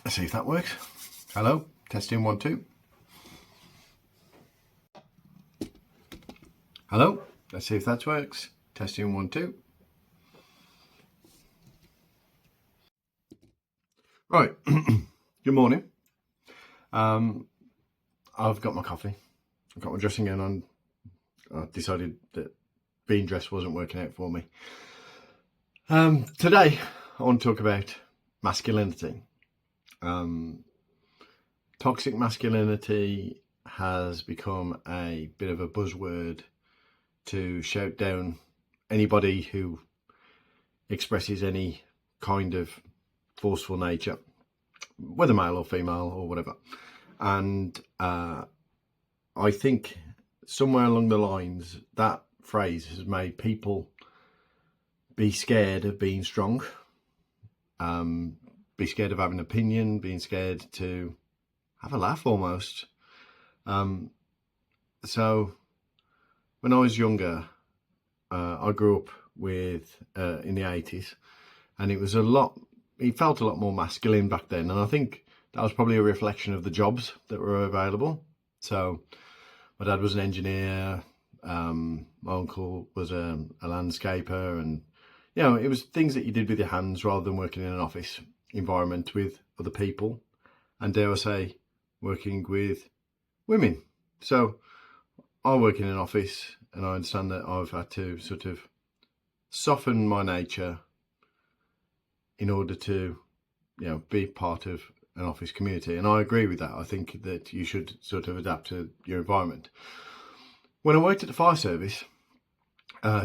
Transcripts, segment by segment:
Let's see if that works. Hello, testing 1 2. Hello, let's see if that works. Testing 1 2. Right, good morning. I've got my coffee, I've got my dressing gown on. I decided that being dressed wasn't working out for me. Today I want to talk about masculinity. Toxic masculinity has become a bit of a buzzword to shout down anybody who expresses any kind of forceful nature, whether male or female or whatever. And I think somewhere along the lines that phrase has made people be scared of being strong, be scared of having an opinion, being scared to have a laugh almost. So when I was younger, I grew up with in the 80s, and it felt a lot more masculine back then, and I think that was probably a reflection of the jobs that were available. So my dad was an engineer, my uncle was a landscaper, and it was things that you did with your hands rather than working in an office environment with other people, and dare I say, working with women. So I work in an office, and I understand that I've had to sort of soften my nature in order to, be part of an office community. And I agree with that. I think that you should sort of adapt to your environment. When I worked at the fire service,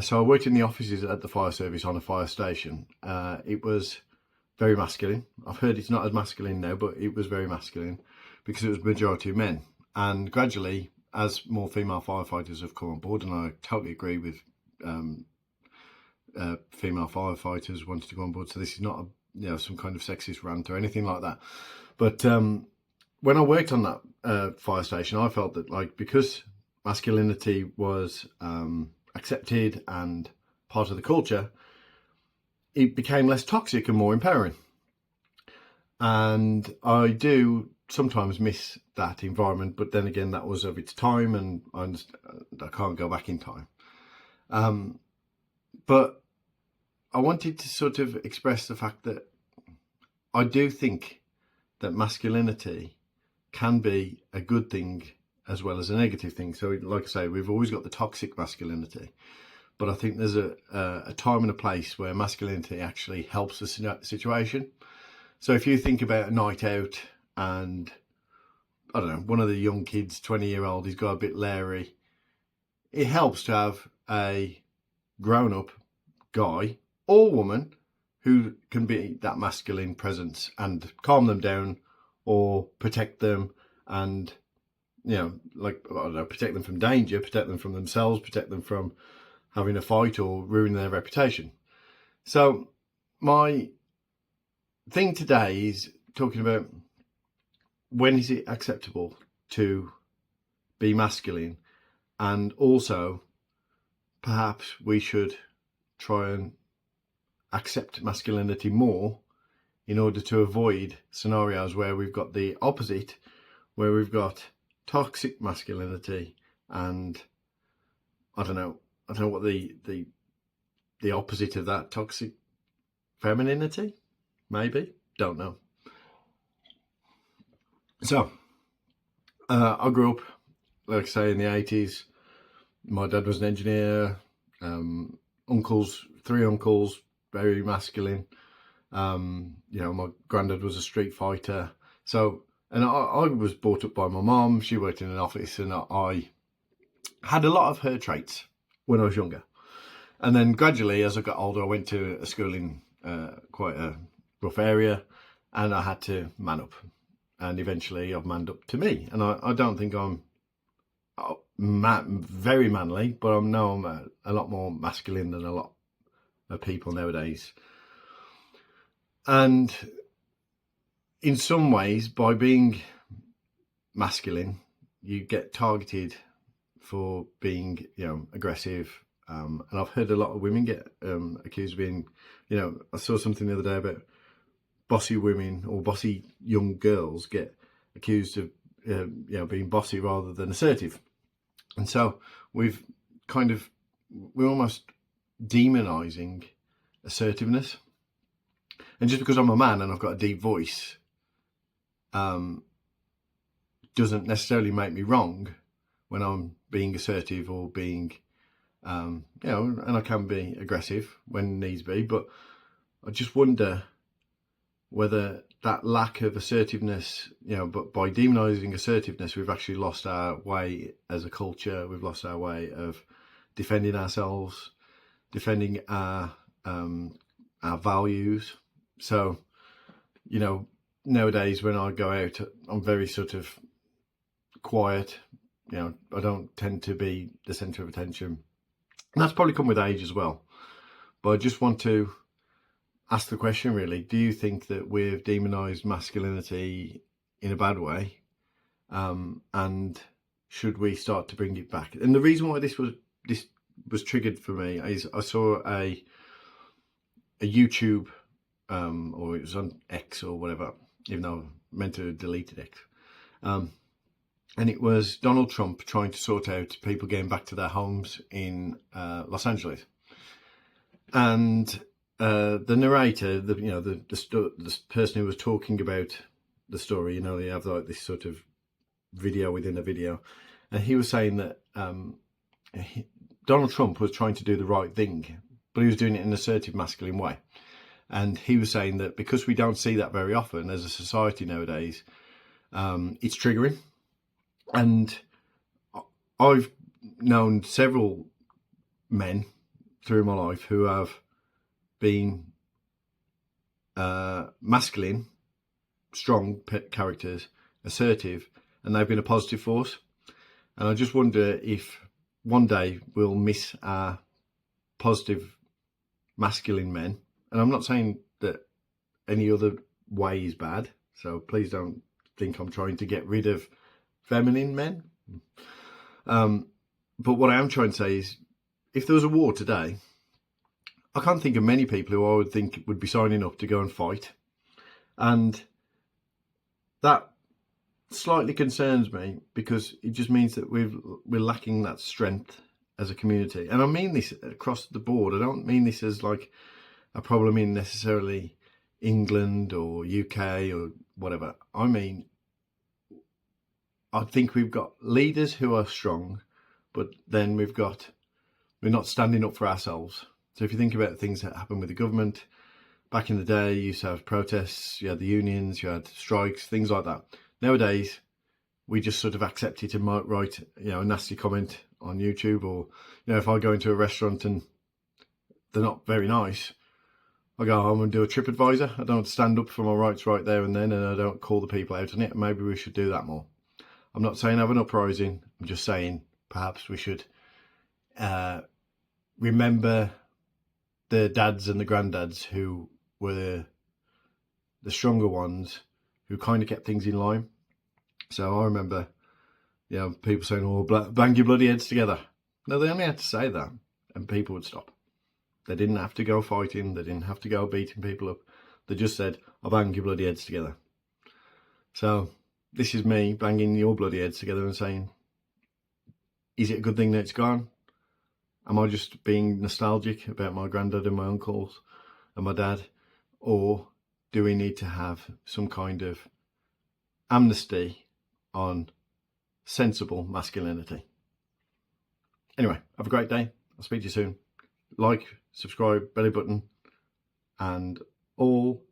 so I worked in the offices at the fire service on a fire station. It was very masculine. I've heard it's not as masculine now, but it was very masculine because it was majority of men. And gradually, as more female firefighters have come on board, and I totally agree with female firefighters wanting to go on board, so this is not some kind of sexist rant or anything like that. But when I worked on that fire station, I felt that because masculinity was accepted and part of the culture, it became less toxic and more empowering. And I do sometimes miss that environment, but then again, that was of its time, and I can't go back in time. But I wanted to sort of express the fact that I do think that masculinity can be a good thing as well as a negative thing. So like I say, we've always got the toxic masculinity, but I think there's a time and a place where masculinity actually helps the situation. So if you think about a night out, and I don't know, one of the young kids, 20-year-old, he's got a bit leery, it helps to have a grown-up guy or woman who can be that masculine presence and calm them down or protect them, and protect them from danger, protect them from themselves, protect them from having a fight or ruining their reputation. So my thing today is talking about when is it acceptable to be masculine, and also perhaps we should try and accept masculinity more in order to avoid scenarios where we've got the opposite, where we've got toxic masculinity and I don't know what the opposite of that, toxic femininity, maybe, don't know. So I grew up, like I say, in the 80s. My dad was an engineer, three uncles, very masculine. My granddad was a street fighter. So, and I was brought up by my mom. She worked in an office, and I had a lot of her traits when I was younger. And then gradually, as I got older, I went to a school in quite a rough area, and I had to man up. And eventually I've manned up to me. And I don't think I'm very manly, but I'm a lot more masculine than a lot of people nowadays. And in some ways, by being masculine, you get targeted for being, aggressive. And I've heard a lot of women get accused of being, I saw something the other day about bossy women or bossy young girls get accused of being bossy rather than assertive. And so we're almost demonizing assertiveness. And just because I'm a man and I've got a deep voice doesn't necessarily make me wrong when I'm being assertive or being and I can be aggressive when needs be, but I just wonder whether that lack of assertiveness, but by demonizing assertiveness, we've actually lost our way as a culture. We've lost our way of defending ourselves, defending our values. So, nowadays when I go out, I'm very sort of quiet. I don't tend to be the center of attention. And that's probably come with age as well. But I just want to ask the question, really, do you think that we've demonized masculinity in a bad way? And should we start to bring it back? And the reason why this was triggered for me is I saw a YouTube, or it was on X or whatever, even though I meant to have deleted X. And it was Donald Trump trying to sort out people getting back to their homes in Los Angeles. And the narrator, the person who was talking about the story, they have like this sort of video within a video. And he was saying that Donald Trump was trying to do the right thing, but he was doing it in an assertive, masculine way. And he was saying that because we don't see that very often as a society nowadays, it's triggering. And I've known several men through my life who have been masculine, strong characters, assertive, and they've been a positive force. And I just wonder if one day we'll miss our positive masculine men. And I'm not saying that any other way is bad, so please don't think I'm trying to get rid of feminine men. But what I am trying to say is, if there was a war today, I can't think of many people who I would think would be signing up to go and fight. And that slightly concerns me, because it just means that we're lacking that strength as a community. And I mean this across the board. I don't mean this as like a problem in necessarily England or UK or whatever. I mean, I think we've got leaders who are strong, but then we're not standing up for ourselves. So if you think about things that happen with the government, back in the day, you used to have protests, you had the unions, you had strikes, things like that. Nowadays, we just sort of accept it and might write, a nasty comment on YouTube, or, if I go into a restaurant and they're not very nice, I go home and do a TripAdvisor. I don't stand up for my rights right there and then, and I don't call the people out on it. Maybe we should do that more. I'm not saying have an uprising. I'm just saying perhaps we should remember the dads and the granddads who were the stronger ones, who kind of kept things in line. So I remember, people saying, "Oh, bang your bloody heads together." No, they only had to say that, and people would stop. They didn't have to go fighting. They didn't have to go beating people up. They just said, "I'll bang your bloody heads together." So this is me banging your bloody heads together and saying, is it a good thing that it's gone? Am I just being nostalgic about my granddad and my uncles and my dad? Or do we need to have some kind of amnesty on sensible masculinity? Anyway, have a great day. I'll speak to you soon. Like, subscribe, belly button, and all.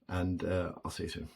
And I'll see you soon.